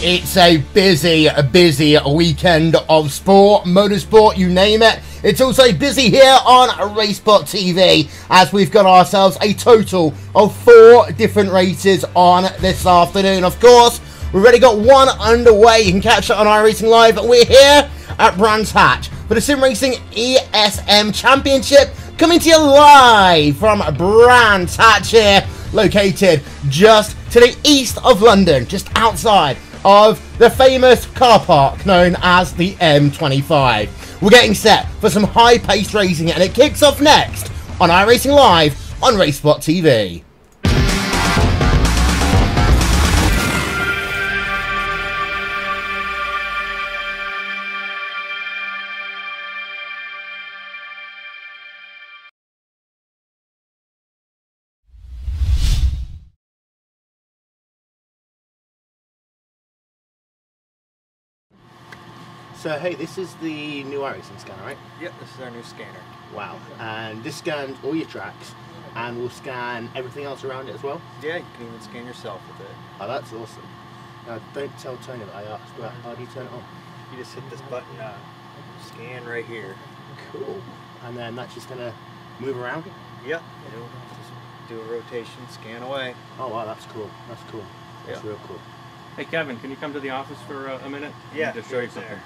it's a busy weekend of sport, motorsport, you name it. It's also busy here on RaceSpot TV as we've got ourselves a total of 4 different races on this afternoon. Of course, we've already got one underway. You can catch it on iRacingLive. We're here at Brands Hatch for the Sim Racing eSM Championship, coming to you live from Brands Hatch here, located just to the east of London, just outside of the famous car park known as the M25. We're getting set for some high-paced racing, and it kicks off next on iRacingLive on RaceSpot TV. So hey, this is the new iRacing scanner, right? Yep, this is our new scanner. Wow, and this scans all your tracks and will scan everything else around it as well? Yeah, you can even scan yourself with it. Oh, that's awesome. Now, don't tell Tony that I asked, but how do you turn it on? You just hit this button, scan right here. Cool. And then that's just going to move around? Yep, it'll just do a rotation, scan away. Oh wow, that's cool. That's cool. That's real cool. Hey Kevin, can you come to the office for a minute? Yeah, to show you something. There.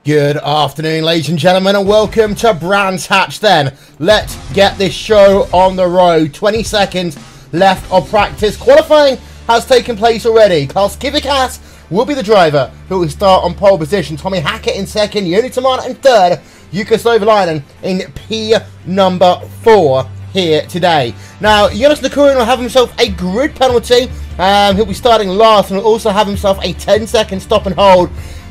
Good afternoon, ladies and gentlemen, and welcome to Brands Hatch then. Let's get this show on the road. 20 seconds left of practice. Qualifying has taken place already. Klaus Kivikas will be the driver who will start on pole position. Tommy Hackett in second, Joni Tamana in third, Jukka Slovalainen in P number 4 here today. Now, Jonas Nakurin will have himself a grid penalty. He'll be starting last and will also have himself a 10-second stop and hold,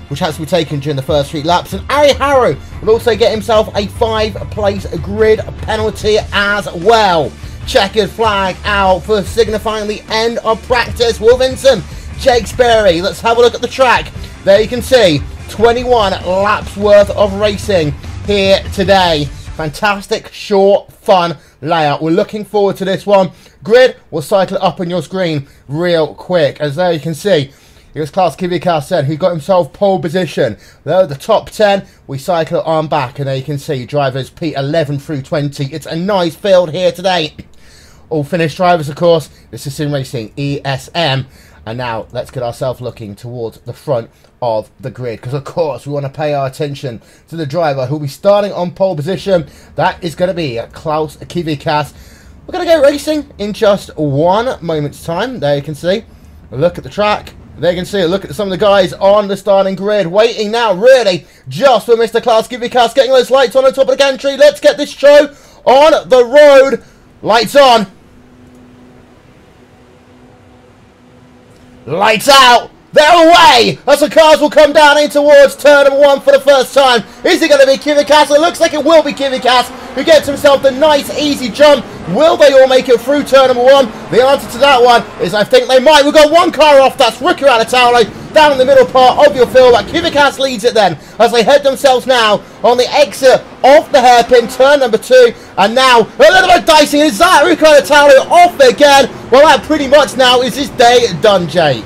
which has to be taken during the first 3 laps. And Ari Harrow will also get himself a 5-place grid penalty as well. Checkered flag out for signifying the end of practice. Will Vincent, Jake Sperry. Let's have a look at the track. There you can see 21 laps worth of racing here today. Fantastic, short, fun layout. We're looking forward to this one. Grid, we'll cycle it up on your screen real quick. As there you can see, here's Klaus Kivikas who got himself pole position. There, the top 10, we cycle it on back, and there you can see drivers P11 through 20. It's a nice field here today. All finished drivers, of course. This is Sim Racing eSM. And now let's get ourselves looking towards the front of the grid, because of course we want to pay our attention to the driver who will be starting on pole position. That is going to be Klaus Kivikas. We're going to go racing in just 1 moment's time. There you can see. Look at the track. There you can see a look at some of the guys on the starting grid. Waiting now, really, just for Mr. Klaus Kivikas getting those lights on the top of the gantry. Let's get this show on the road. Lights on. Lights out. They're away as the cars will come down in towards turn number 1 for the first time. Is it going to be Kivikas? It looks like it will be Kivikas who gets himself the nice easy jump. Will they all make it through turn number 1? The answer to that one is I think they might. We've got one car off. That's Ricky Alatalo down in the middle part of your field. But Kivikas leads it then as they head themselves now on the exit of the hairpin, turn number 2. And now a little bit dicey. Is that Ricky Alatalo off again? Well, that pretty much now is his day done, Jake.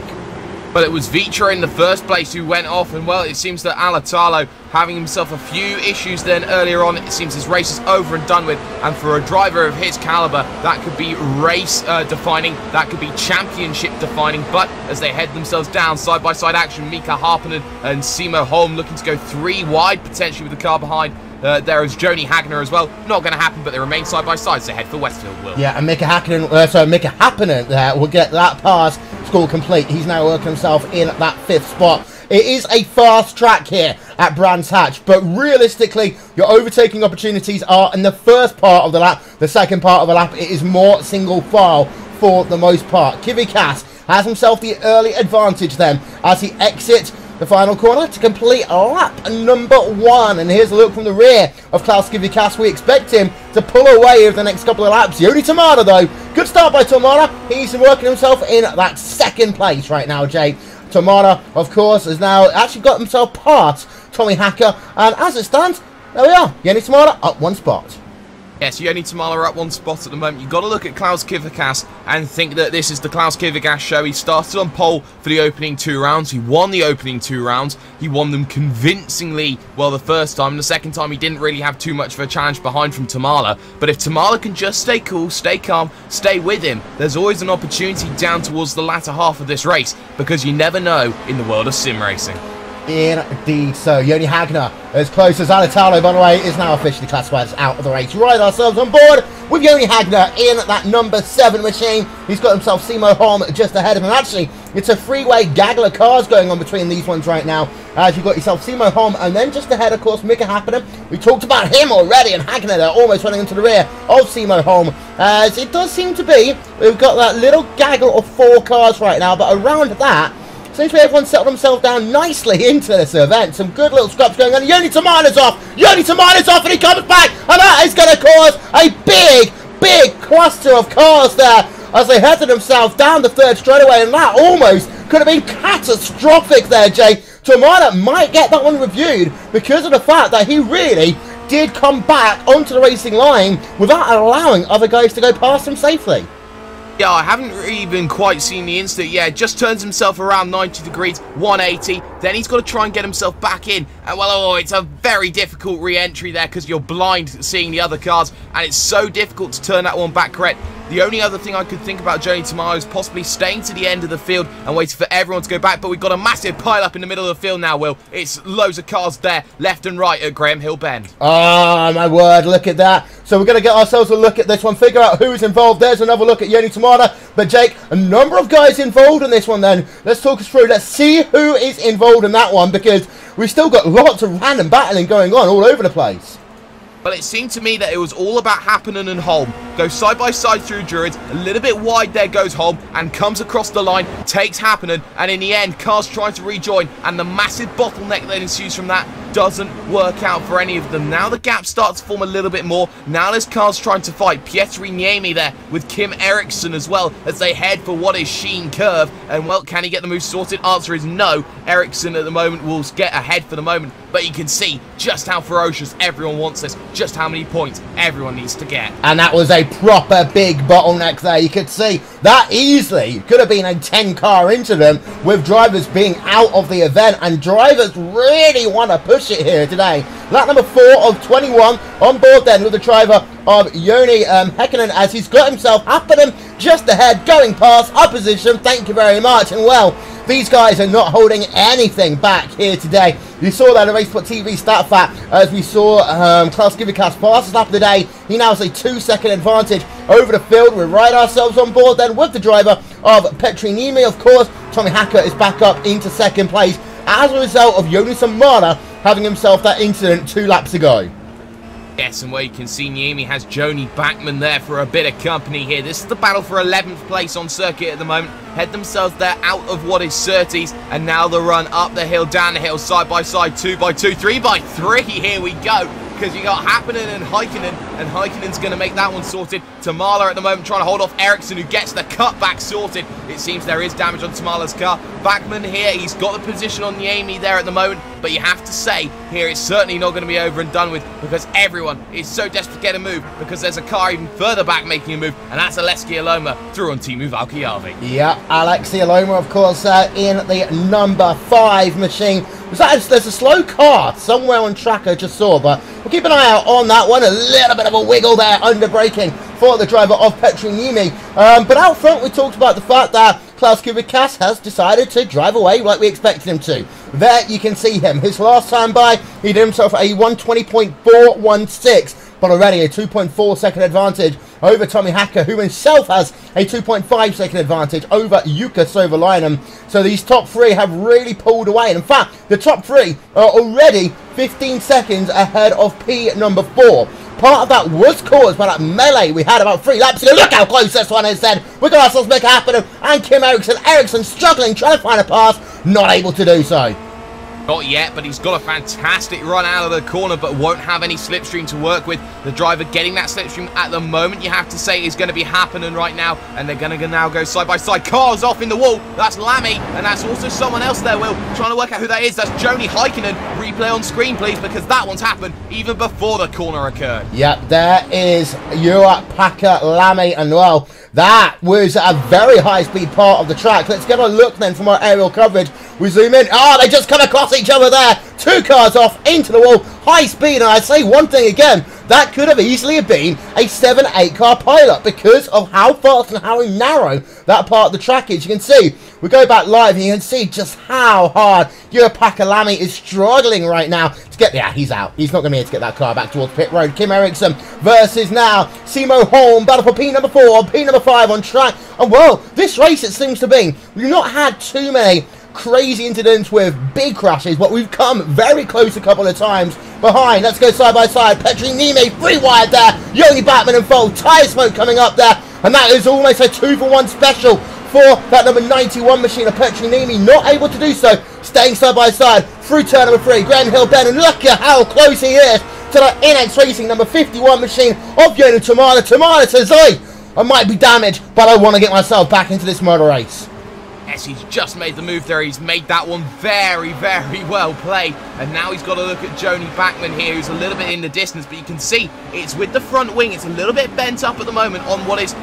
But it was Vitra in the first place who went off, and well, it seems that Alatalo having himself a few issues then earlier on. It seems his race is over and done with, and for a driver of his caliber, that could be race defining, that could be championship defining. But as they head themselves down, side-by-side action, Mika Harpinen and Simo Holm looking to go 3 wide, potentially with the car behind. There is Joni Hagner as well. Not going to happen, but they remain side by side, so head for Westfield, Will. Yeah, and Mika Happinen there will get that pass score complete. He's now working himself in that 5th spot. It is a fast track here at Brands Hatch, but realistically, your overtaking opportunities are in the first part of the lap. The second part of the lap, it is more single file for the most part. Kivikas has himself the early advantage then as he exits the final corner to complete lap number 1. And here's a look from the rear of Klaus Kivikas. We expect him to pull away over the next couple of laps. Yoni Tamada, though, good start by Tamada. He's working himself in that 2nd place right now, Jay. Tamada, of course, has now actually got himself past Tommy Hacker. And as it stands, there we are. Yoni Tamada up 1 spot. Yes, Yoni Tamala up 1 spot at the moment. You've got to look at Klaus Kivikas and think that this is the Klaus Kivikas show. He started on pole for the opening 2 rounds. He won the opening 2 rounds. He won them convincingly, well, the first time. The second time, he didn't really have too much of a challenge behind from Tamala. But if Tamala can just stay cool, stay calm, stay with him, there's always an opportunity down towards the latter half of this race, because you never know in the world of sim racing. Indeed so. Yoni Hagner, as close as Alatalo, by the way, is now officially classified as out of the race. Right ourselves on board with Yoni Hagner in that number 7 machine. He's got himself Simo Holm just ahead of him. Actually, it's a freeway gaggle of cars going on between these ones right now. As you've got yourself Simo Holm, and then just ahead, of course, Mika Happinen. We talked about him already, and Hagner there almost running into the rear of Simo Holm. As it does seem to be, we've got that little gaggle of 4 cars right now, but around that, seems to be everyone settled themselves down nicely into this event. Some good little scraps going on. Yoni Tamada's off. Yoni Tamada's off, and he comes back. And that is going to cause a big cluster of cars there as they headed themselves down the 3rd straightaway. And that almost could have been catastrophic there, Jay. Tamada might get that one reviewed because of the fact that he really did come back onto the racing line without allowing other guys to go past him safely. Yeah, I haven't even quite seen the instant. Yeah, just turns himself around 90 degrees, 180. Then he's got to try and get himself back in. And, well, oh, it's a very difficult re-entry there because you're blind seeing the other cars. And it's so difficult to turn that one back correct. The only other thing I could think about Joni Tamara is possibly staying to the end of the field and waiting for everyone to go back. But we've got a massive pile-up in the middle of the field now, Will. It's loads of cars there, left and right at Graham Hill Bend. Oh, my word, look at that. So we're going to get ourselves a look at this one, figure out who's involved. There's another look at Yoni Tamada. But, Jake, a number of guys involved in this one then. Let's talk us through. Let's see who is involved in that one, because we've still got lots of random battling going on all over the place. Well, it seemed to me that it was all about Happinen and Holm. Go side by side through Druids, a little bit wide there goes Holm, and comes across the line, takes Happinen, and in the end, cars trying to rejoin, and the massive bottleneck that ensues from that doesn't work out for any of them. Now the gap starts to form a little bit more. Now there's cars trying to fight. Pietri Niemi there with Kim Eriksson as well as they head for what is Sheen Curve. And, well, can he get the move sorted? Answer is no. Eriksson at the moment will get ahead for the moment, but you can see just how ferocious everyone wants this, just how many points everyone needs to get. And that was a proper big bottleneck there. You could see that easily could have been a 10-car incident with drivers being out of the event, and drivers really want to push it here today. Lap number 4 of 21 on board then with the driver of Yoni Häkkinen as he's got himself Happinen just ahead, going past opposition. Thank you very much. And, well, these guys are not holding anything back here today. You saw that on RaceSpot TV stat fact as we saw Klaus Kivikas fastest lap of the day. He now has a 2-second advantage over the field. We ride ourselves on board then with the driver of Petri Niemi, of course. Tommy Hacker is back up into 2nd place as a result of Yoni Samara having himself that incident 2 laps ago. Yes, and where you can see Niemi has Joni Backman there for a bit of company here. This is the battle for 11th place on circuit at the moment. Head themselves there out of what is 30s, and now the run up the hill, down the hill, side by side, 2x2, 3x3. Here we go. Because you got Happening and Heikkinen's going to make that one sorted. Tamala at the moment trying to hold off Ericsson, who gets the cutback sorted. It seems there is damage on Tamala's car. Backman here, he's got the position on Niemi there at the moment, but you have to say, here it's certainly not going to be over and done with, because everyone is so desperate to get a move, because there's a car even further back making a move, and that's Aleksi Aloma through on Timu Valkyarvi. Yeah, Aleksi Aloma, of course, in the number 5 machine. There's a slow car somewhere on track I just saw, but we'll keep an eye out on that one. A little bit of a wiggle there, under braking for the driver of Petri Niemi. But out front, we talked about the fact that Klaus Kubikas has decided to drive away like we expected him to. There you can see him. His last time by, he did himself a 120.416, but already a 2.4 second advantage over Tommy Hacker, who himself has a 2.5 second advantage over Jukka Sovalainen. So these top 3 have really pulled away. And in fact, the top 3 are already 15 seconds ahead of P number 4. Part of that was caused by that melee we had about 3 laps ago. Look how close this one is then. We've got ourselves Mika Happinen and Kim Eriksson. Eriksson struggling, trying to find a pass, not able to do so. Not yet, but he's got a fantastic run out of the corner, but won't have any slipstream to work with. The driver getting that slipstream at the moment, you have to say, is going to be happening right now, and they're going to now go side by side. Cars off in the wall. That's Lammy, and that's also someone else there, Will, trying to work out who that is. That's Joni Heikkinen. Replay on screen, please, because that one's happened even before the corner occurred. Yep, there is Juha-Pekka Lammy, and well, that was a very high-speed part of the track. Let's get a look then from our aerial coverage. We zoom in. Oh, they just come across each other there. 2 cars off into the wall. High speed. And I say one thing again. That could have easily been a 7-8 car pileup because of how fast and how narrow that part of the track is. You can see, we go back live and you can see just how hard Juha-Pekka Lammy is struggling right now to get... Yeah, he's out. He's not going to be able to get that car back towards pit road. Kim Eriksson versus now Simo Holm. Battle for P number 4, P number 5 on track. And well, this race, it seems to be, we've not had too many crazy incidents with big crashes, but we've come very close a couple of times behind. Let's go side by side. Petri Niemi free wide there. Joni Backman and fold. Tyre smoke coming up there, and that is almost a 2-for-1 special for that number 91 machine of Petri Niemi. Not able to do so. Staying side by side through turn number 3. Grand Hill Ben, and look at how close he is to the NX Racing number 51 machine of Jono Tamala. Tamala says, "Oi, I might be damaged, but I want to get myself back into this motor race." Yes, he's just made the move there. He's made that one very, very well played. And now he's got to look at Joni Backman here, who's a little bit in the distance. But you can see it's with the front wing. It's a little bit bent up at the moment on what is,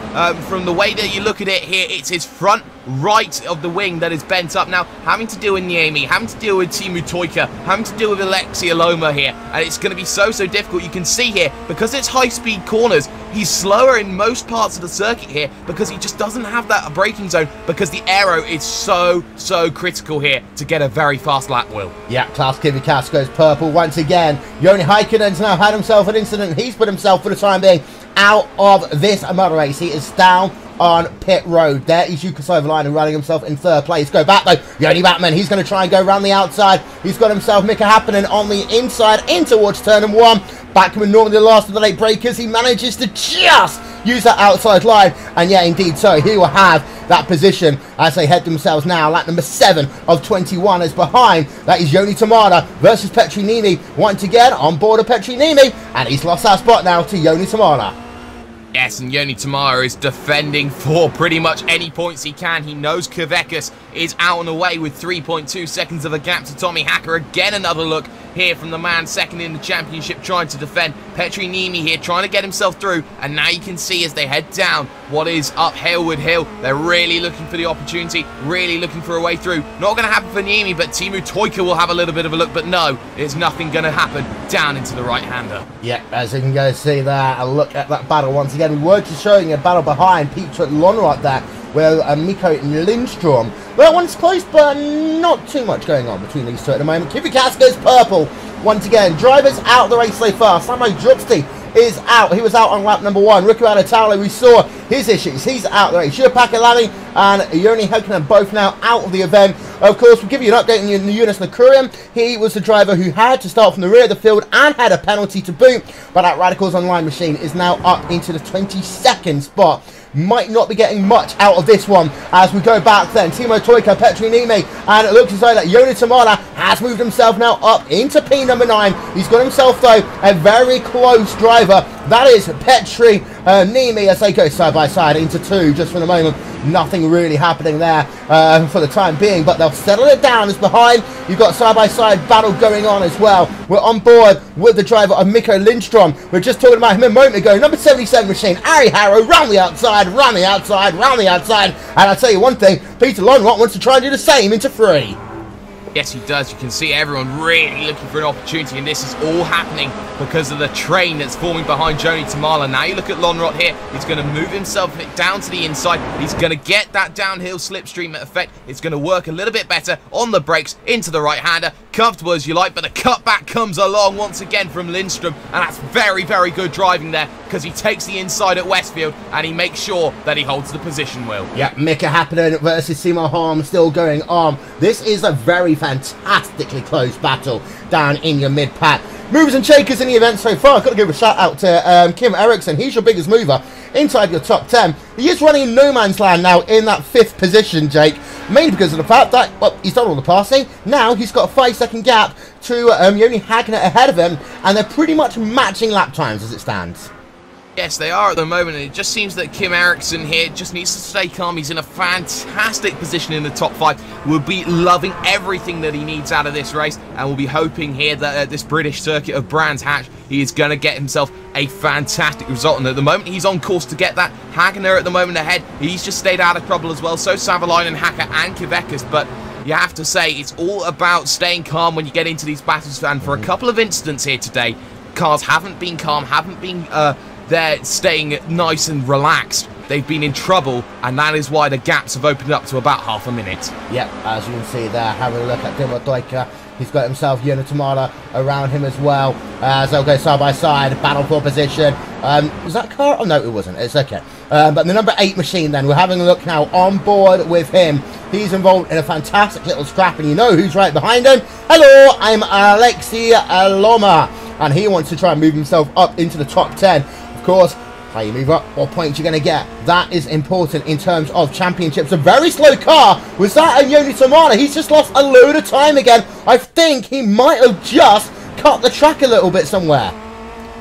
from the way that you look at it here, it's his front right of the wing that is bent up. Now, having to deal with Niemi, having to deal with Timu Toika, having to deal with Aleksi Aloma here. And it's going to be so difficult. You can see here, because it's high-speed corners, he's slower in most parts of the circuit here because he just doesn't have that braking zone, because the aero is so critical here to get a very fast lap, Will. Yeah, Klaus Kubikas goes purple once again. Joni Heikkinen's now had himself an incident. He's put himself, for the time being, out of this motor race. He is down on pit road. There is Jukka Sovalainen running himself in 3rd place. Go back though. Joni Backman, he's going to try and go around the outside. He's got himself Mika Happinen on the inside in towards turn number 1. Backman, normally the last of the late breakers, he manages to just use that outside line, and yeah, indeed so, he will have that position as they head themselves now. Lap number 7 of 21 is behind. That is Joni Tamala versus Petri Niemi. Once again, on board of Petri Niemi, and he's lost that spot now to Joni Tamala. Yes, and Joni Tamala is defending for pretty much any points he can. He knows Kvekas is out and away with 3.2 seconds of a gap to Tommy Hacker. Again, another look here from the man second in the championship trying to defend. Petri Niemi here trying to get himself through, and now you can see as they head down what is up Hailwood Hill, they're really looking for the opportunity, really looking for a way through. Not going to happen for Niemi, but Timu Toika will have a little bit of a look, but no, there's nothing going to happen down into the right-hander. Yeah, as you can go see there, a look at that battle once again. We were just showing a battle behind Peter Lonrot there, with Mikko Lindstrom. That one's close, but not too much going on between these two at the moment. Kubikas goes purple once again. Drivers out of the race so far. Samo Drupsty is out. He was out on lap number 1. Riku Adatalo, we saw his issues. He's out there. Shua Pakalani and Joni Heikkinen both now out of the event. Of course, we'll give you an update on Jonas Nakurian. He was the driver who had to start from the rear of the field and had a penalty to boot. But that Radicals Online machine is now up into the 22nd spot. Might not be getting much out of this one as we go back then. Timo Toika, Petri Niemi, and it looks as though that Joni Tamala has moved himself now up into P number 9. He's got himself, though, a very close driver. That is Petri Niemi as they go side by side into 2 just for the moment. Nothing really happening there for the time being, but they'll settle it down as behind. You've got side-by-side battle going on as well. We're on board with the driver of Mikko Lindstrom. We're just talking about him a moment ago. Number 77 machine, Ari Harrow, round the outside, round the outside, round the outside. And I'll tell you one thing, Peter Lonrot wants to try and do the same into 3. Yes, he does. You can see everyone really looking for an opportunity, and this is all happening because of the train that's forming behind Joni Tamala. Now you look at Lonrot here. He's going to move himself down to the inside. He's going to get that downhill slipstream effect. It's going to work a little bit better on the brakes into the right-hander. Comfortable as you like, but the cutback comes along once again from Lindstrom, and that's very, very good driving there because he takes the inside at Westfield and he makes sure that he holds the position, Will. Yeah, Mika Happinen versus Simo Holm still going on. This is a very fantastically close battle down in your mid-pack. Movers and shakers in the event so far. I've got to give a shout out to Kim Eriksson. He's your biggest mover inside your top 10. He is running in no man's land now in that 5th position, Jake. Mainly because of the fact that, well, he's done all the passing. Now he's got a 5-second gap to Joni Heikkinen ahead of him. And they're pretty much matching lap times as it stands. Yes, they are at the moment, and it just seems that Kim Eriksson here just needs to stay calm. He's in a fantastic position in the top 5. We'll be loving everything that he needs out of this race, and we'll be hoping here that at this British circuit of Brands Hatch, he is going to get himself a fantastic result. And at the moment, he's on course to get that. Hagner at the moment ahead. He's just stayed out of trouble as well. So Savalainen, Hacker, and Kivekas, but you have to say it's all about staying calm when you get into these battles. And for a couple of incidents here today, cars haven't been calm, haven't been they're staying nice and relaxed. They've been in trouble, and that is why the gaps have opened up to about half a minute. Yep, as you can see there, having a look at Timo Toika. He's got himself Joni Tamala around him as well. As they'll go side by side, battle for position. Was that car? Oh, no, it wasn't. It's okay. But the number 8 machine then, we're having a look now on board with him. He's involved in a fantastic little scrap, and you know who's right behind him. Hello, I'm Alexi Aloma, and he wants to try and move himself up into the top 10. Of course, how you move up, what points you're going to get. That is important in terms of championships. A very slow car. Was that a Joni Tamala? He's just lost a load of time again. I think he might have just cut the track a little bit somewhere.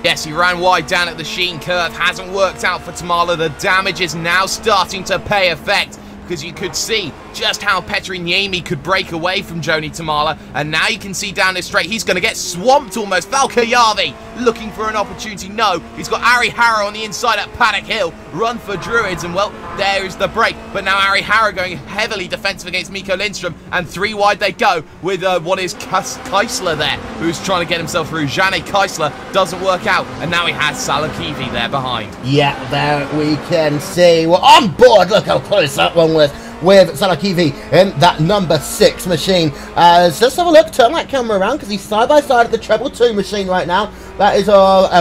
Yes, he ran wide down at the Sheen curve. Hasn't worked out for Tamala. The damage is now starting to pay effect, because you could see just how Petri Niemi could break away from Joni Tamala, and now you can see down this straight, he's going to get swamped almost. Valkayavi looking for an opportunity. No, he's got Ari Harrow on the inside at Paddock Hill. Run for Druids, and well, there is the break. But now Ari Harrow going heavily defensive against Mikko Lindstrom, and 3 wide they go with what is Keisler there, who's trying to get himself through. Janne Keisler doesn't work out, and now he has Salakivi there behind. Yeah, there we can see. We're on board. Look how close that one was with Salakivi in that number 6 machine. Let's have a look, turn that camera around, because he's side by side of the treble 2 machine right now. That is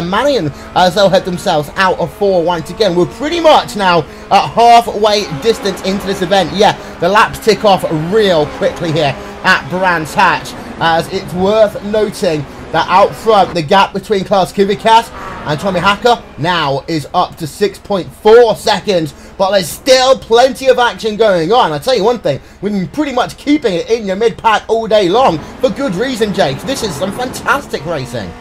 Manion, as they'll head themselves out of 4 once again. We're pretty much now at halfway distance into this event. Yeah, the laps tick off real quickly here at Brands Hatch, as it's worth noting that out front, the gap between Klaus Kivikas and Tommy Hacker now is up to 6.4 seconds. But there's still plenty of action going on. I'll tell you one thing, we've been pretty much keeping it in your mid-pack all day long for good reason, Jake. This is some fantastic racing.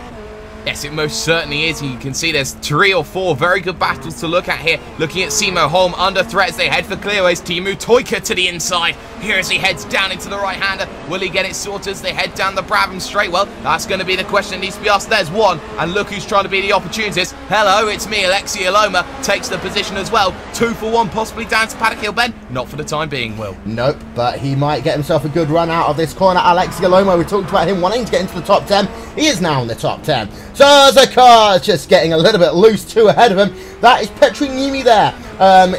Yes, it most certainly is, and you can see there's 3 or 4 very good battles to look at here. Looking at Simo Holm under threat as they head for clearways. Timu Toika to the inside. Here as he heads down into the right-hander. Will he get it sorted as they head down the Brabham straight? Well, that's going to be the question that needs to be asked. There's one, and look who's trying to be the opportunist. Hello, it's me, Alexi Aloma. Takes the position as well. 2 for 1, possibly down to Paddock Hill Ben. Not for the time being, Will. Nope, but he might get himself a good run out of this corner. Alexi Aloma, we talked about him wanting to get into the top 10. He is now in the top 10. So the car is just getting a little bit loose, 2 ahead of him. That is Petri Niemi there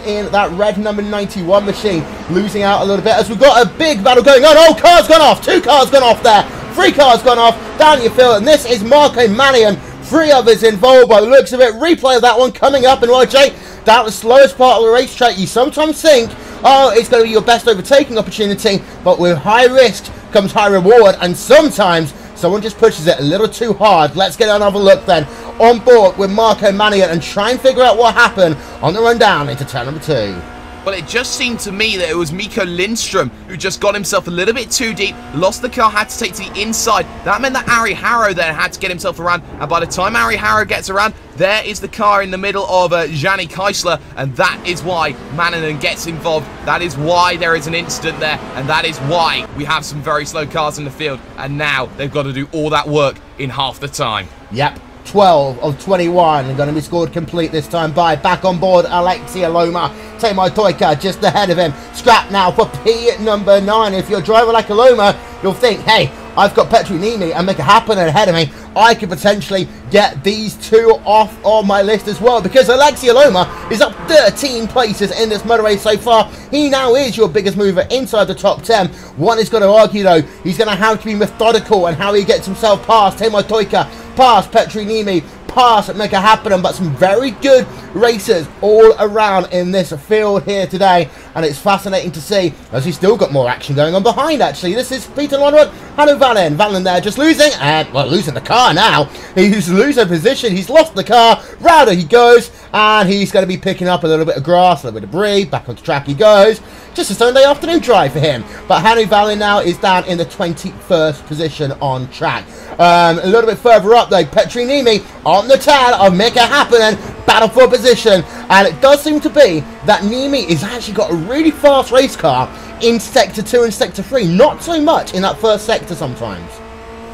in that red number 91 machine, losing out a little bit as we've got a big battle going on. Oh, car's gone off, 2 cars gone off there, 3 cars gone off down your field, and this is Marco Manion 3 others involved by the looks of it. Replay of that one coming up. And well, Jake, that was the slowest part of the racetrack. You sometimes think, oh, it's going to be your best overtaking opportunity, but with high risk comes high reward, and sometimes someone just pushes it a little too hard. Let's get another look then on board with Marco Manion and try and figure out what happened on the run down into turn number 2. Well, it just seemed to me that it was Miko Lindstrom who just got himself a little bit too deep, lost the car, had to take to the inside. That meant that Ari Harrow then had to get himself around, and by the time Ari Harrow gets around, there is the car in the middle of Gianni Keisler, and that is why Mannanen gets involved. That is why there is an incident there, and that is why we have some very slow cars in the field, and now they've got to do all that work in half the time. Yep. 12 of 21 going to be scored complete this time by back on board Alexia Loma. Teimur Toika just ahead of him. Scrap now for P number 9. If you're a driver like Loma, you'll think, hey, I've got Petru Nimi and make it happen ahead of me. I could potentially get these 2 off on my list as well, because Alexia Loma is up 13 places in this motor race so far. He now is your biggest mover inside the top 10. One is going to argue, though, he's going to have to be methodical in how he gets himself past Teimur Toika, past Petru Nimi, past make it happen, but some very good racers all around in this field here today, and it's fascinating to see as he's still got more action going on behind. Actually, this is Peter Lonrod, Hannu Valen there just losing, and well, losing the car now. He's losing position, he's lost the car, rounder he goes, and he's going to be picking up a little bit of grass, a little bit of debris, back onto track he goes. Just a Sunday afternoon drive for him, but Hannu Valen now is down in the 21st position on track. A little bit further up though, Petru Nimi on the tail of Make It Happen and battle for position, and it does seem to be that Nimi has actually got a really fast race car in Sector 2 and Sector 3, not so much in that first sector sometimes.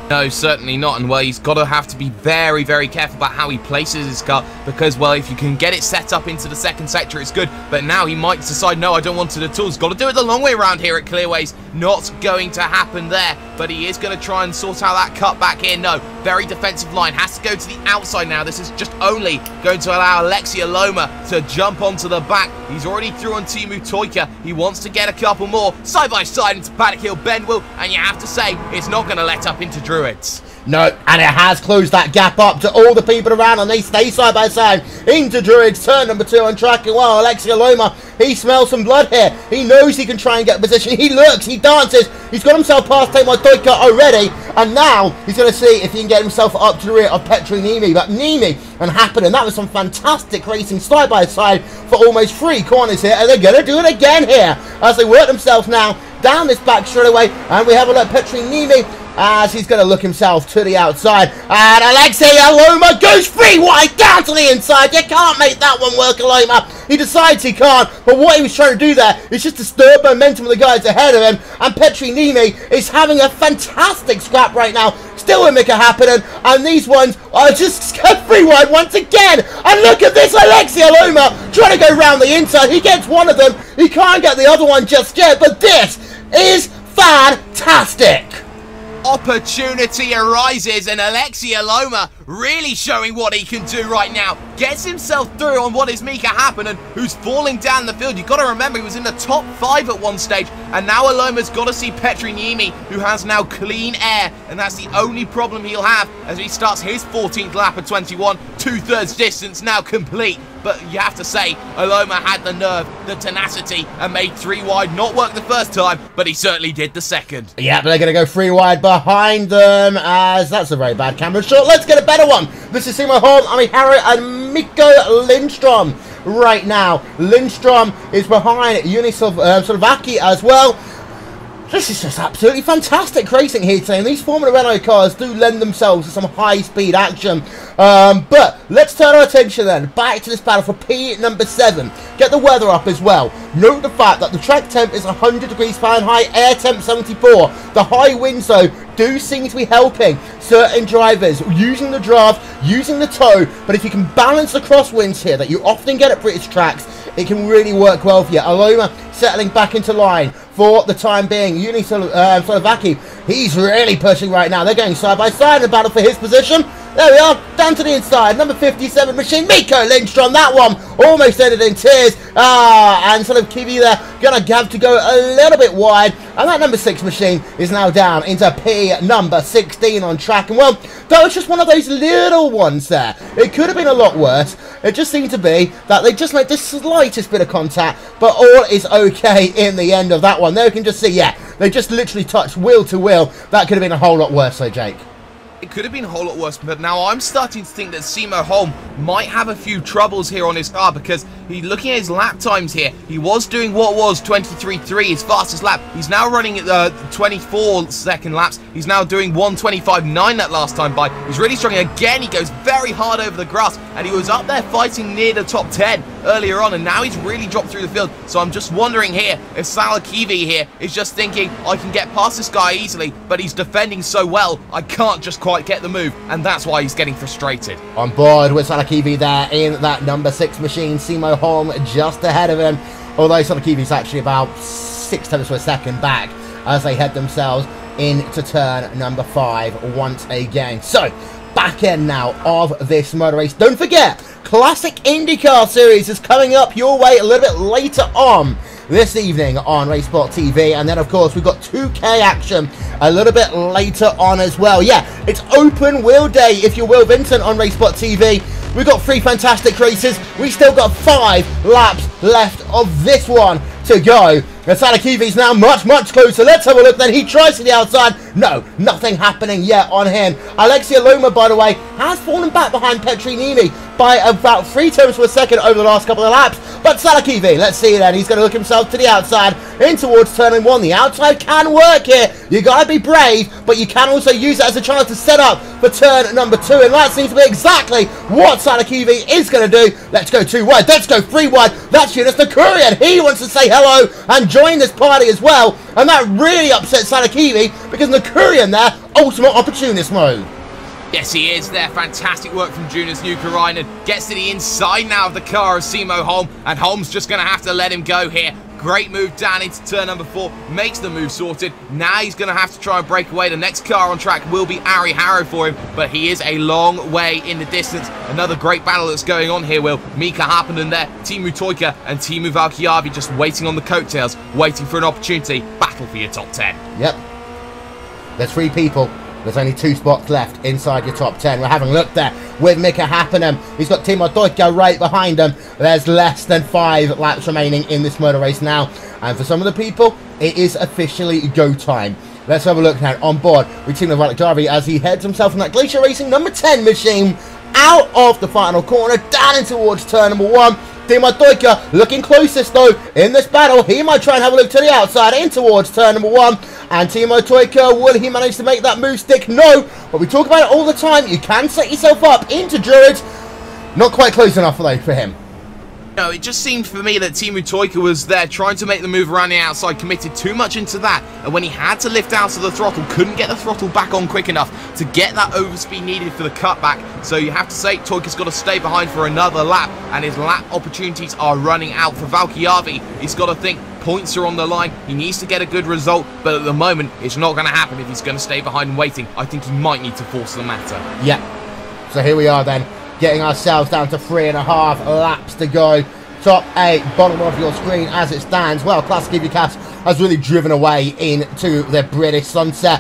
No, certainly not, and well, he's got to have to be very, very careful about how he places his car, because, well, if you can get it set up into the second sector, it's good, but now he might decide, no, I don't want it at all. He's got to do it the long way around here at Clearways. Not going to happen there, but he is going to try and sort out that cut back here. No, very defensive line, has to go to the outside now. This is just only going to allow Alexia Loma to jump onto the back. He's already through on Teimur Toika. He wants to get a couple more side by side into Paddock Hill Benwell, and you have to say it's not going to let up into Druids. No, and it has closed that gap up to all the people around, and they stay side by side into Druids, turn number 2 on track. And well, Alexia Loma, he smells some blood here. He knows he can try and get a position. He looks, he dances. He's got himself past Teimur Toika already, and now he's going to see if he can get himself up to the rear of Petru Nimi. But Nimi and Happen, and that was some fantastic racing side by side for almost 3 corners here, and they're going to do it again here as they work themselves now down this back straightaway. And we have a look at Petru Nimi as he's going to look himself to the outside, and Alexia Loma goes 3 wide down to the inside. You can't make that one work, Loma. He decides he can't, but what he was trying to do there is just disturb momentum of the guys ahead of him, and Petru Nimi is having a fantastic scrap right now, still will make it happen, and these ones are just 3 wide once again. And look at this, Alexia Loma trying to go round the inside. He gets one of them, he can't get the other one just yet, but this is fantastic. Opportunity arises, and Alexia Loma really showing what he can do right now. Gets himself through on what is Mika Happinen, who's falling down the field. You've got to remember, he was in the top 5 at one stage, and now Aloma's got to see Petru Nimi, who has now clean air, and that's the only problem he'll have as he starts his 14th lap of 21, 2/3 distance now complete. But you have to say, Aloma had the nerve, the tenacity, and made 3 wide. Not work the first time, but he certainly did the second. Yeah, but they're going to go 3 wide behind them, as that's a very bad camera shot. Let's get a better one. This is Seymour Holm, Ami Harrow, and Miko Lindstrom right now. Lindstrom is behind Juni Slovaki as well. This is just absolutely fantastic racing here today, and these Formula Renault cars do lend themselves to some high-speed action. But let's turn our attention then back to this battle for P number 7. Get the weather up as well. Note the fact that the track temp is 100 degrees Fahrenheit, air temp 74. The high winds, though, do seem to be helping certain drivers using the draft, using the toe. But if you can balance the crosswinds here that you often get at British tracks, it can really work well for you. Aloma settling back into line for the time being. Juni Slovaki, he's really pushing right now. They're going side by side in the battle for his position. There we are, down to the inside. Number 57 machine, Miko Lindstrom. That one almost ended in tears. And sort of Kiwi there gonna have to go a little bit wide. And that number 6 machine is now down into P number 16 on track. And well, that was just one of those little ones there. It could have been a lot worse. It just seemed to be that they just made the slightest bit of contact, but all is okay in the end of that one. There you can just see, yeah, they just literally touched wheel to wheel. That could have been a whole lot worse though, Jake. It could have been a whole lot worse, but now I'm starting to think that Simo Holm might have a few troubles here on his car, because looking at his lap times here, he was doing what was 23.3, his fastest lap. He's now running at 24-second laps. He's now doing 1:25.9 that last time by. He's really struggling again. He goes very hard over the grass, and he was up there fighting near the top 10 earlier on, and now he's really dropped through the field. So I'm just wondering here if Salakivi here is just thinking, I can get past this guy easily, but he's defending so well, I can't just quite get the move, and that's why he's getting frustrated. On board with Salakivi there in that number 6 machine. Simo Holm just ahead of him, although Salakivi's actually about 0.6 of a second back as they head themselves into turn number 5 once again. So, back end now of this motor race. Don't forget, Classic IndyCar Series is coming up your way a little bit later on this evening on RaceSpot TV, and then of course we've got 2K action a little bit later on as well. Yeah, it's open wheel day, if you will, Vincent, on RaceSpot TV. We've got 3 fantastic races. We've still got 5 laps left of this one to go. And Salakivi's now much closer. Let's have a look then. He tries to the outside. No, nothing happening yet on him. Alexia Loma, by the way, has fallen back behind Petrinini by about 3 tenths of a second over the last couple of laps. But Salakivi, let's see then. He's going to look himself to the outside in towards turn 1. The outside can work here. You got to be brave, but you can also use it as a chance to set up for turn number 2. And that seems to be exactly what Salakivi is going to do. Let's go 2 wide. Let's go 3 wide. That's Jonas Nakurian. He wants to say hello and join this party as well. And that really upsets Salakivi, because Nakurian there, ultimate opportunist mode. Yes, he is there. Fantastic work from Jonas Nakurian. Gets to the inside now of the car of Simo Holm, and Holm's just going to have to let him go here. Great move down into turn number 4. Makes the move sorted. Now he's going to have to try and break away. The next car on track will be Ari Harrow for him, but he is a long way in the distance. Another great battle that's going on here, Will. Mika Happinen there, Timu Toika and Timu Valkiavi just waiting on the coattails, waiting for an opportunity. Battle for your top 10. Yep. There's 3 people. There's only 2 spots left inside your top 10. We're having a look there with Mika Happinen. He's got Timo Toika right behind him. There's less than 5 laps remaining in this motor race now. And for some of the people, it is officially go time. Let's have a look now on board with Timo Valkiavi as he heads himself from that Glacier Racing number 10 machine out of the final corner, down in towards turn number 1. Timo Toika looking closest though in this battle. He might try and have a look to the outside in towards turn number 1. And Timo Toika, will he manage to make that move stick? No, but we talk about it all the time. You can set yourself up into Druids. Not quite close enough though for him. No, it just seemed for me that Timu Toika was there trying to make the move around the outside, committed too much into that, and when he had to lift out of the throttle, couldn't get the throttle back on quick enough to get that overspeed needed for the cutback. So you have to say Toika's got to stay behind for another lap, and his lap opportunities are running out for Valkiavi. He's got to think points are on the line. He needs to get a good result, but at the moment it's not going to happen if he's going to stay behind and waiting. I think he might need to force the matter. Yeah. So here we are then, getting ourselves down to 3.5 laps to go. Top 8, bottom of your screen as it stands. Well, Classic IndyCar has really driven away into the British sunset.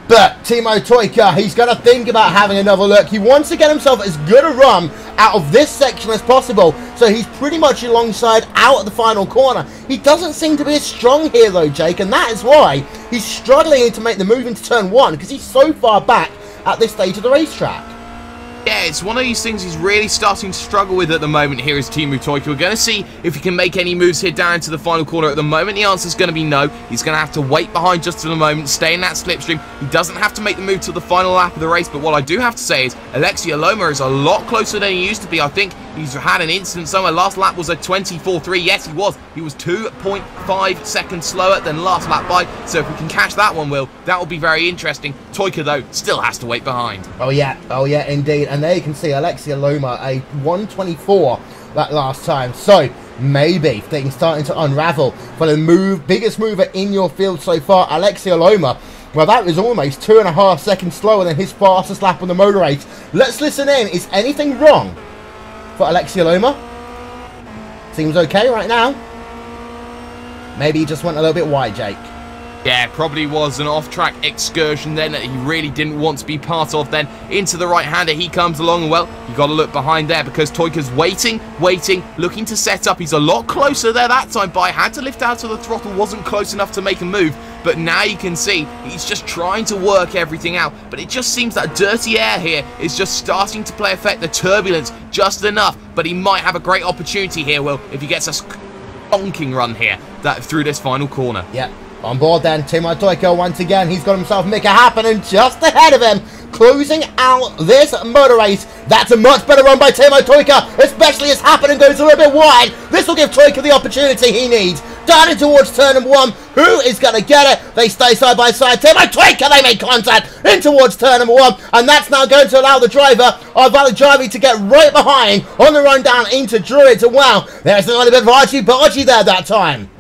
But Timo Toika, he's going to think about having another look. He wants to get himself as good a run out of this section as possible. So he's pretty much alongside out at the final corner. He doesn't seem to be as strong here though, Jake. And that is why he's struggling to make the move into turn 1, because he's so far back at this stage of the racetrack. Yeah, it's one of these things he's really starting to struggle with at the moment. Here is Timu Toika. We're going to see if he can make any moves here down into the final corner. At the moment, the answer is going to be no. He's going to have to wait behind just for the moment, stay in that slipstream. He doesn't have to make the move to the final lap of the race, but what I do have to say is Alexia Loma is a lot closer than he used to be. I think he's had an incident somewhere. Last lap was a 24.3. Yes, he was. He was 2.5 seconds slower than last lap by. So if we can catch that one, Will, that will be very interesting. Toika, though, still has to wait behind. Oh, yeah, indeed. And there you can see Alexia Loma, a 124 that last time. So maybe things starting to unravel for the biggest mover in your field so far, Alexia Loma. Well, that was almost 2.5 seconds slower than his fastest lap on the motor race. Let's listen in. Is anything wrong for Alexia Loma? Seems okay right now. Maybe he just went a little bit wide, Jake. Yeah, probably was an off-track excursion then that he really didn't want to be part of then. Into the right-hander, he comes along, and well, you got to look behind there because Toika's waiting, looking to set up. He's a lot closer there that time, but I had to lift out of the throttle, wasn't close enough to make a move. But now you can see he's just trying to work everything out. But it just seems that dirty air here is just starting to play effect, the turbulence just enough. But he might have a great opportunity here, Will, if he gets a bonking run here through this final corner. Yep. On board then, Timo Toika once again. He's got himself Mika Happinen just ahead of him, closing out this motor race. That's a much better run by Timo Toika, especially as Happinen goes a little bit wide. This will give Toika the opportunity he needs. Darting towards turn number 1. Who is going to get it? They stay side by side. Timo Toika, they make contact in towards turn number 1. And that's now going to allow the driver of Valijavi to get right behind on the run down into Druids. And wow, there's a little bit of argy-bargy there that time.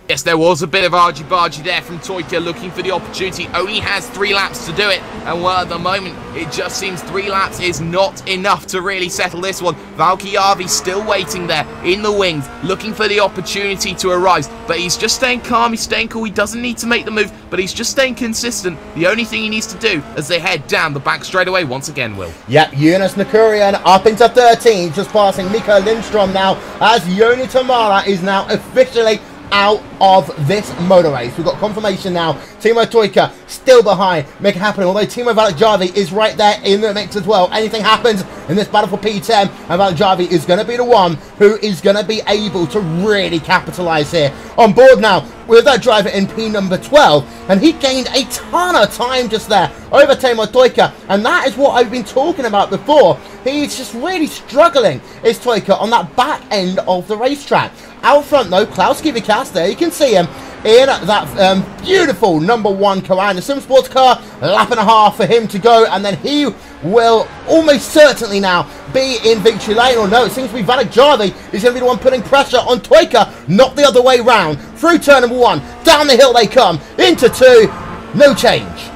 Yes, there was a bit of argy-bargy there from Toika, looking for the opportunity. Only has 3 laps to do it. And well, at the moment, it just seems 3 laps is not enough to really settle this one. Valkiavi still waiting there in the wings, looking for the opportunity to arise. But he's just staying calm, he's staying cool. He doesn't need to make the move, but he's just staying consistent. The only thing he needs to do as they head down the back straightaway once again, Will. Yep, Jonas Nakurian up into 13, just passing Mika Lindstrom now, as Joni Tamara is now officially out of this motor race. We've got confirmation now. Timo Toika still behind Mika Happinen, although Timo Valijavi is right there in the mix as well. Anything happens in this battle for P10, and Valijavi is going to be the one who is going to be able to really capitalise here. On board now with that driver in P number 12, and he gained a ton of time just there over Timo Toika, and that is what I've been talking about before. He's just really struggling, is Toika, on that back end of the racetrack. Out front though, Klaus Kivikas there, you can see him in that beautiful number 1 Carina Sim Sports car. A lap and a half for him to go, and then he will almost certainly now be in victory lane. Or no, it seems to be Valijavi is going to be the one putting pressure on Toika, not the other way round. Through turn number 1, down the hill they come, into 2, no change.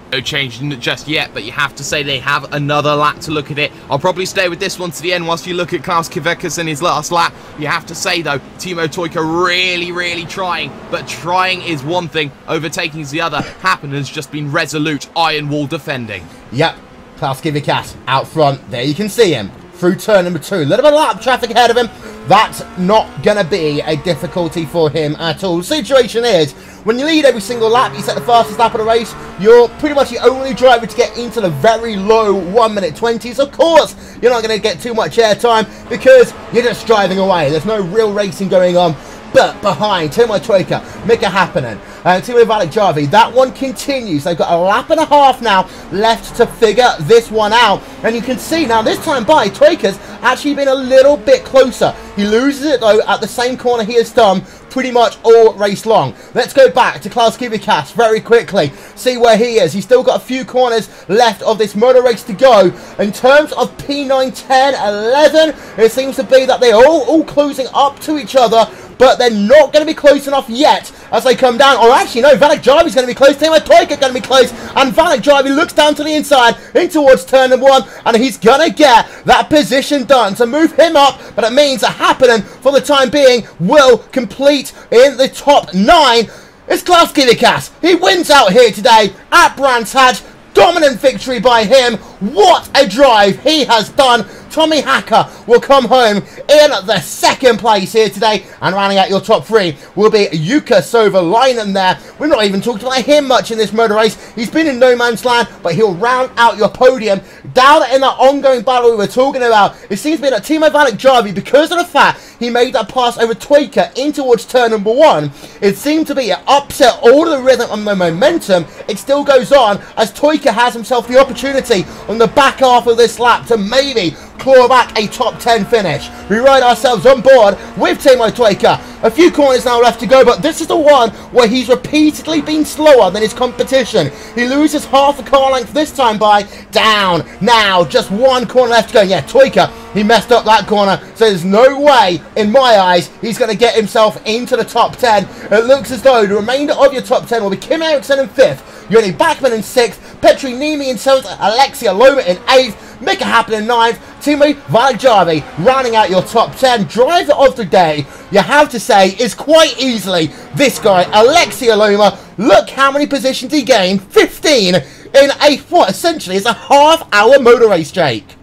No change just yet, but you have to say they have another lap to look at it. I'll probably stay with this one to the end whilst you look at Klaus Kivekas in his last lap. You have to say, though, Timo Toika really trying, but trying is one thing, overtaking is the other. Happen has just been resolute, iron wall defending. Yep, Klaus Kivikas out front. There you can see him. Through turn number 2. A little bit of lap traffic ahead of him. That's not going to be a difficulty for him at all. The situation is, when you lead every single lap, you set the fastest lap of the race, you're pretty much the only driver to get into the very low 1 minute 20s. Of course, you're not going to get too much airtime because you're just driving away. There's no real racing going on. But behind Timo Toika, Mika Happinen, and Timo Valijavi, that one continues. They've got a lap and a half now left to figure this one out. And you can see now, this time by, Toika's actually been a little bit closer. He loses it though at the same corner he has done pretty much all race long. Let's go back to Klaus Kivikas very quickly, see where he is. He's still got a few corners left of this motor race to go. In terms of P9, 10, 11, it seems to be that they're all closing up to each other, but they're not going to be close enough yet as they come down. Or actually, no, Valijavi's going to be close. Timo Toika going to be close. And Valijavi looks down to the inside in towards turn number 1. And he's going to get that position done to move him up. But it means that Happinen, for the time being, will complete in the top 9. It's Klaus Kivikas. He wins out here today at Brands Hatch. Dominant victory by him. What a drive he has done. Tommy Hacker will come home in the 2nd place here today, and rounding out your top 3 will be Jukka Sovalainen there. We're not even talked about him much in this motor race. He's been in no man's land, but he'll round out your podium. Down in that ongoing battle we were talking about, it seems to be that Timo Valijavi, because of the fact he made that pass over Toika in towards turn number 1, it seemed to be it upset all of the rhythm and the momentum. It still goes on as Toika has himself the opportunity on the back half of this lap to maybe claw back a top 10 finish. We ride ourselves on board with Timo Toika. A few corners now left to go, but this is the one where he's repeatedly been slower than his competition. He loses half a car length this time by down. Now, just 1 corner left to go. Yeah, Toika He messed up that corner, so there's no way, in my eyes, he's going to get himself into the top 10. It looks as though the remainder of your top 10 will be Kim Ericsson in 5th, Yoni Backman in 6th, Petri Nimi in 7th, Alexia Loma in 8th, Mika Happen in 9th, Timo Valjavi rounding out your top 10. Driver of the day, you have to say, is quite easily this guy, Alexia Loma. Look how many positions he gained, 15 in what essentially is a half-hour motor race, Jake.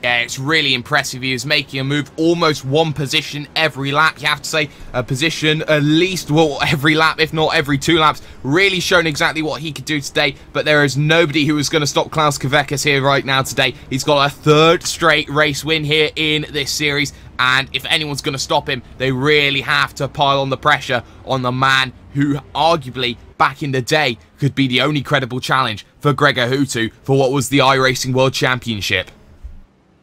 Yeah, it's really impressive. He was making a move almost one position every lap. You have to say a position at least, well, every lap, if not every 2 laps. Really showing exactly what he could do today. But there is nobody who is going to stop Klaus Kvekas here right now today. He's got a 3rd straight race win here in this series. And if anyone's going to stop him, they really have to pile on the pressure on the man who arguably back in the day could be the only credible challenge for Gregor Hutu for what was the iRacing World Championship.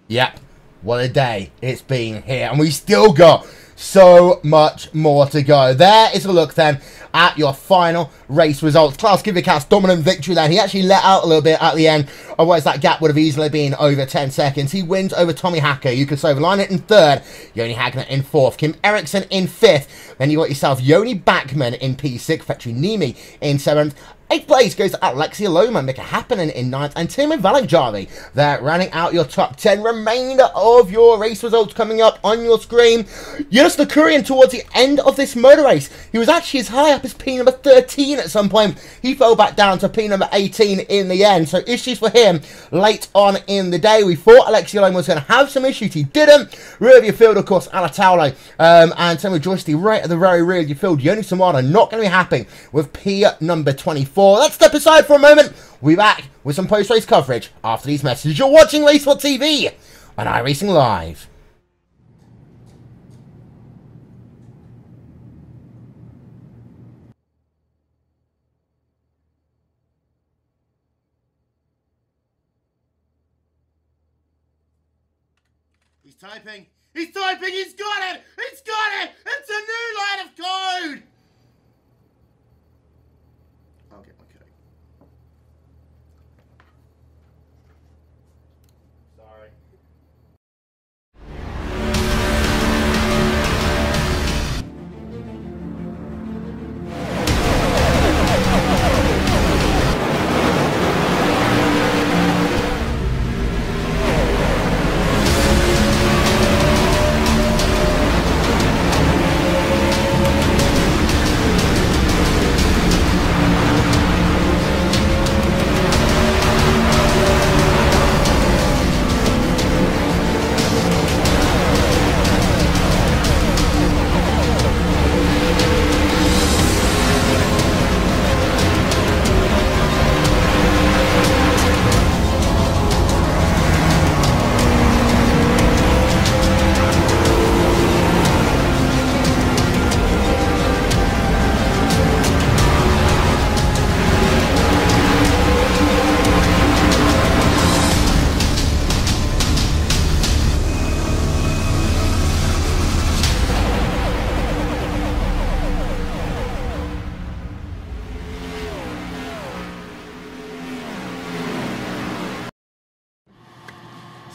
Yep, what a day it's been here, and we still got so much more to go. There is a look then at your final race results. Klaus Kvekas' dominant victory then. He actually let out a little bit at the end, otherwise that gap would have easily been over 10 seconds. He wins over Tommy Hacker, Jukka Sovalainen in 3rd, Joni Hagner in 4th, Kim Ericsson in 5th, then you got yourself Joni Backman in P6, Petri Nimi in 7th, 8th place goes to Alexia Loma, Mika Happinen in 9th, and Timo Valjavi. They're running out your top 10. Remainder of your race results coming up on your screen. Jonas Lukurian towards the end of this motor race. He was actually as high up as P number 13 at some point. He fell back down to P number 18 in the end. So issues for him late on in the day. We thought Alexia Loma was going to have some issues. He didn't. Rear of your field, of course, Alataulo and Timo Joystick right at the very rear of your field. Yoni Samana not going to be happy with P number 24. Let's step aside for a moment. We'll be back with some post-race coverage after these messages. You're watching RaceSpot TV on iRacingLive. He's typing. He's typing. He's got it. He's got it. It's a new line of code. I'll get my code. Sorry.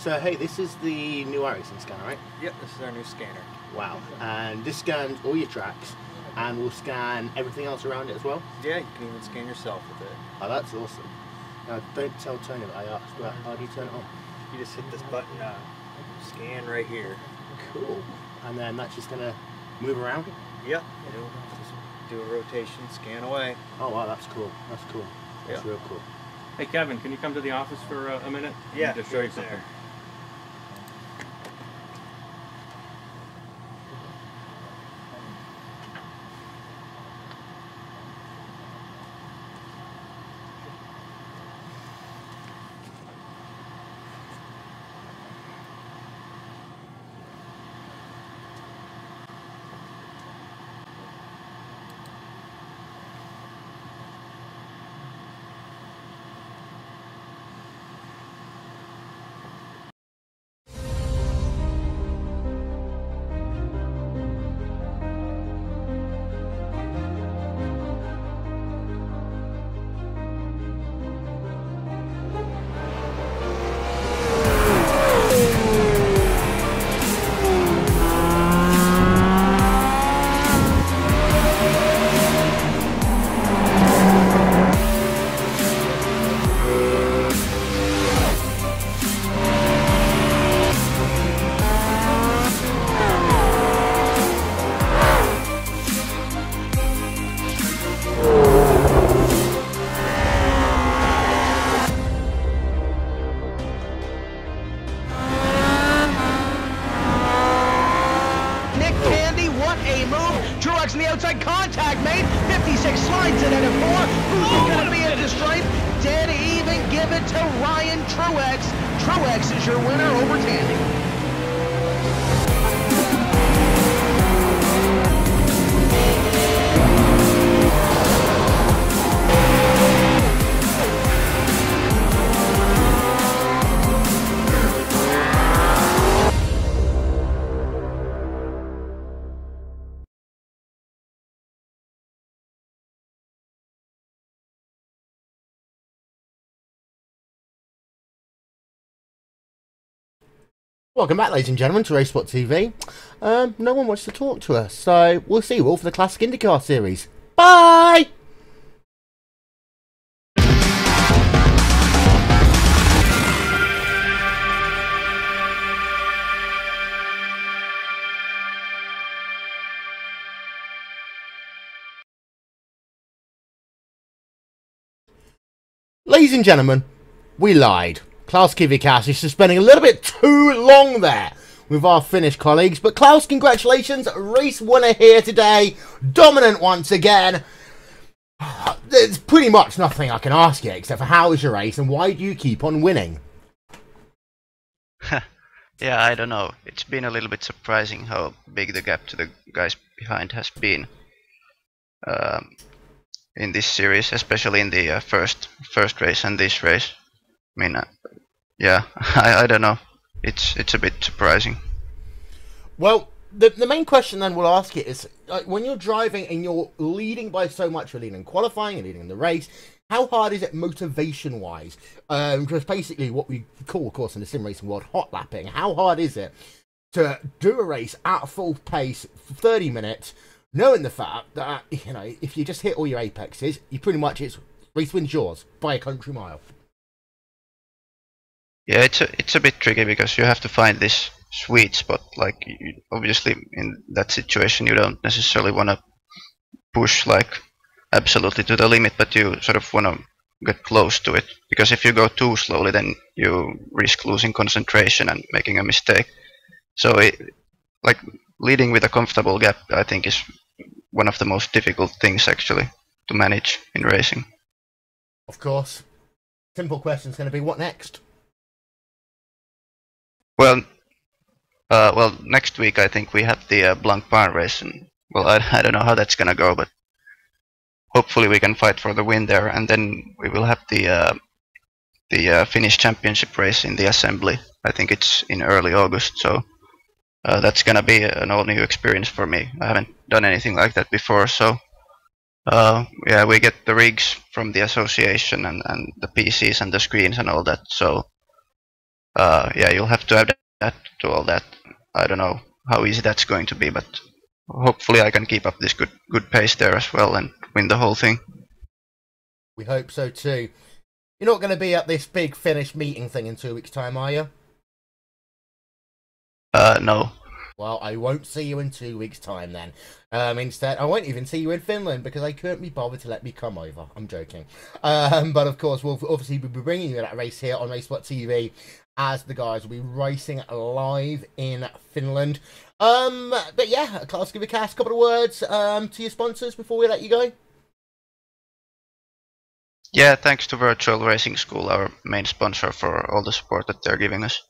So hey, this is the new iRacing scanner, right? Yep, this is our new scanner. Wow. And this scans all your tracks and will scan everything else around it as well? Yeah, you can even scan yourself with it. Oh, that's awesome. Now, don't tell Tony that I asked, but how do you turn it on? You just hit this button, scan right here. Cool. And then that's just going to move around? Yep, it'll just do a rotation, scan away. Oh wow, that's cool. That's cool. That's real cool. Hey Kevin, can you come to the office for a minute? Yeah, to show you something. there. what a move. Truex on the outside, contact made. 56 slides it into 4. Who's going to be at the stripe? Dead even, give it to Ryan Truex. Truex is your winner over Tandy. Welcome back, ladies and gentlemen, to RaceSpot TV. No one wants to talk to us, so we'll see you all for the Classic IndyCar Series. Bye! Ladies and gentlemen, we lied. Klaus Kvyat is spending a little bit too long there with our Finnish colleagues. But Klaus, congratulations, race winner here today. Dominant once again. There's pretty much nothing I can ask you except for how was your race and why do you keep on winning? Yeah, I don't know. It's been a little bit surprising how big the gap to the guys behind has been in this series, especially in the first race and this race. I mean, yeah, I don't know. It's a bit surprising. Well, the main question then we'll ask you is, when you're driving and you're leading by so much, you're leading in qualifying, you're leading in the race, how hard is it motivation-wise? Because basically what we call, of course, in the sim racing world, hot lapping. How hard is it to do a race at full pace for 30 minutes, knowing the fact that, you know, if you just hit all your apexes, you pretty much, it's race wins yours by a country mile? Yeah, it's a bit tricky because you have to find this sweet spot. Like, obviously in that situation you don't necessarily want to push like absolutely to the limit, but you sort of want to get close to it, because if you go too slowly then you risk losing concentration and making a mistake. So like leading with a comfortable gap, I think, is one of the most difficult things actually to manage in racing. Of course. Simple question is going to be, what next? Well, next week I think we have the Blanc Barn race, and well, I don't know how that's gonna go, but hopefully we can fight for the win there, and then we will have the Finnish Championship race in the assembly. I think it's in early August, so that's gonna be an all new experience for me. I haven't done anything like that before, so yeah, we get the rigs from the association and the PCs and the screens and all that, so yeah, you'll have to adapt to all that. I don't know how easy that's going to be, but hopefully I can keep up this good pace there as well and win the whole thing. We hope so too. You're not going to be at this big Finnish meeting thing in 2 weeks' time, are you? No. Well, I won't see you in 2 weeks' time then. Instead, I won't even see you in Finland because they couldn't be bothered to let me come over. I'm joking. But of course, we'll obviously be bringing you that race here on RaceSpot TV, as the guys will be racing live in Finland. But yeah, Klaus, give a couple of words to your sponsors before we let you go. Yeah, thanks to Virtual Racing School, our main sponsor, for all the support that they're giving us.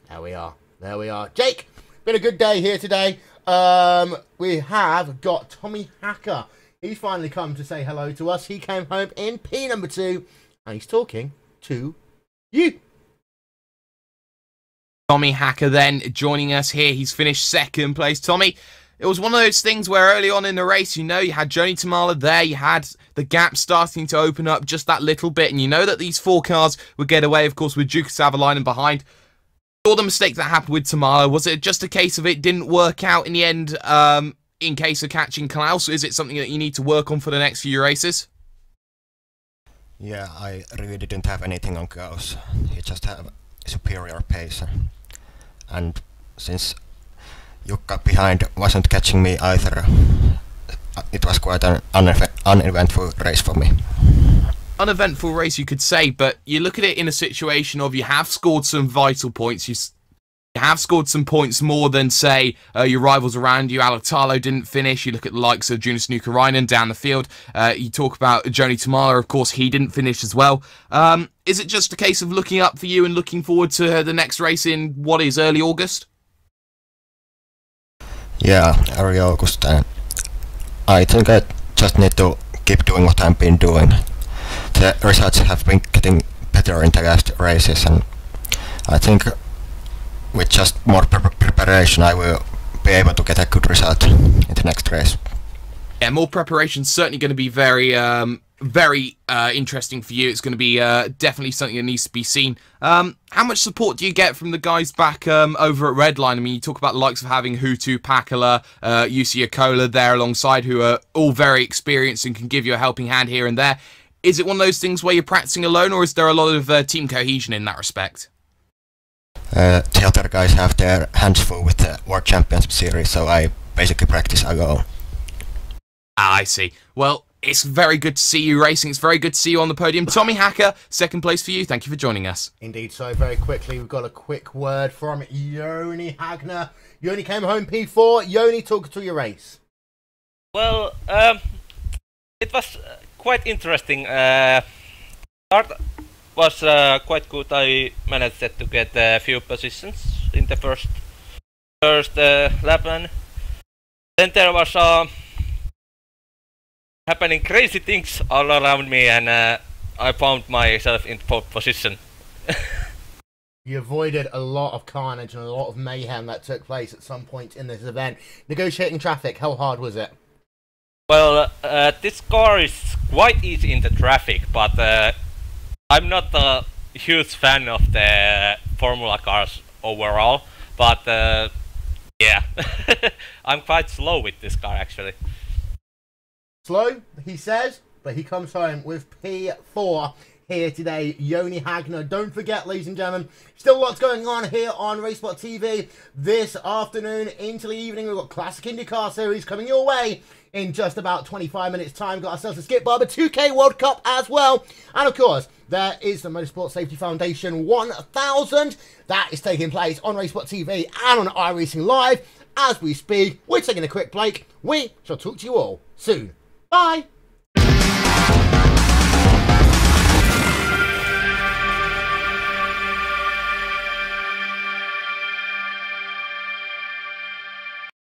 There we are. There we are. Jake, been a good day here today. We have got Tommy Hacker. He's finally come to say hello to us. He came home in P number 2, and he's talking to you. Tommy Hacker then joining us here. He's finished second place. Tommy, it was one of those things where early on in the race, you know, you had Joni Tamala there, you had the gap starting to open up just that little bit, and you know that these 4 cars would get away, of course, with Duke Savalainen behind. All the mistakes that happened with Tamala, was it just a case of it didn't work out in the end in case of catching Klaus? Is it something that you need to work on for the next few races? Yeah, I really didn't have anything on Klaus. He just had superior pace. And since Jukka behind wasn't catching me either, it was quite an uneventful race for me. Uneventful race, you could say, but you look at it in a situation of you have scored some vital points. You have scored some points more than, say, your rivals around you. Alatalo didn't finish. You look at the likes of Juna Snooker-Reinen down the field. You talk about Joni Tamala, of course, he didn't finish as well. Is it just a case of looking up for you and looking forward to the next race in, what is, early August? Yeah, early August. I think I just need to keep doing what I've been doing. The results have been getting better in the last races, and I think with just more preparation I will be able to get a good result in the next race. Yeah, more preparation is certainly going to be very interesting for you. It's going to be definitely something that needs to be seen. How much support do you get from the guys back over at Redline? I mean, you talk about the likes of having Hutu, Pakala, Jussi Akola there alongside, who are all very experienced and can give you a helping hand here and there. Is it one of those things where you're practicing alone, or is there a lot of team cohesion in that respect? The other guys have their hands full with the World Championship Series, so I basically practice alone. Ah, I see. Well, it's very good to see you racing. It's very good to see you on the podium. Tommy Hacker, second place for you. Thank you for joining us. Indeed, so very quickly, we've got a quick word from Joni Hagner. Joni came home P4. Joni, talk to your race. Well, it was quite interesting. Start was quite good. I managed to get a few positions in the first lap, and then there was happening crazy things all around me, and I found myself in 4th position. You avoided a lot of carnage and a lot of mayhem that took place at some point in this event. Negotiating traffic, how hard was it? Well, this car is quite easy in the traffic, but I'm not a huge fan of the Formula cars overall, but yeah, I'm quite slow with this car actually. Slow, he says, but he comes home with P4 here today. Joni Hagner. Don't forget, ladies and gentlemen, still lots going on here on RaceSpot TV this afternoon into the evening. We've got Classic IndyCar Series coming your way in just about 25 minutes time. Got ourselves a Skip Barber 2K World Cup as well. And of course, there is the Motorsport Safety Foundation 1000. That is taking place on RaceSpot TV and on iRacingLive as we speak. We're taking a quick break. We shall talk to you all soon. Bye!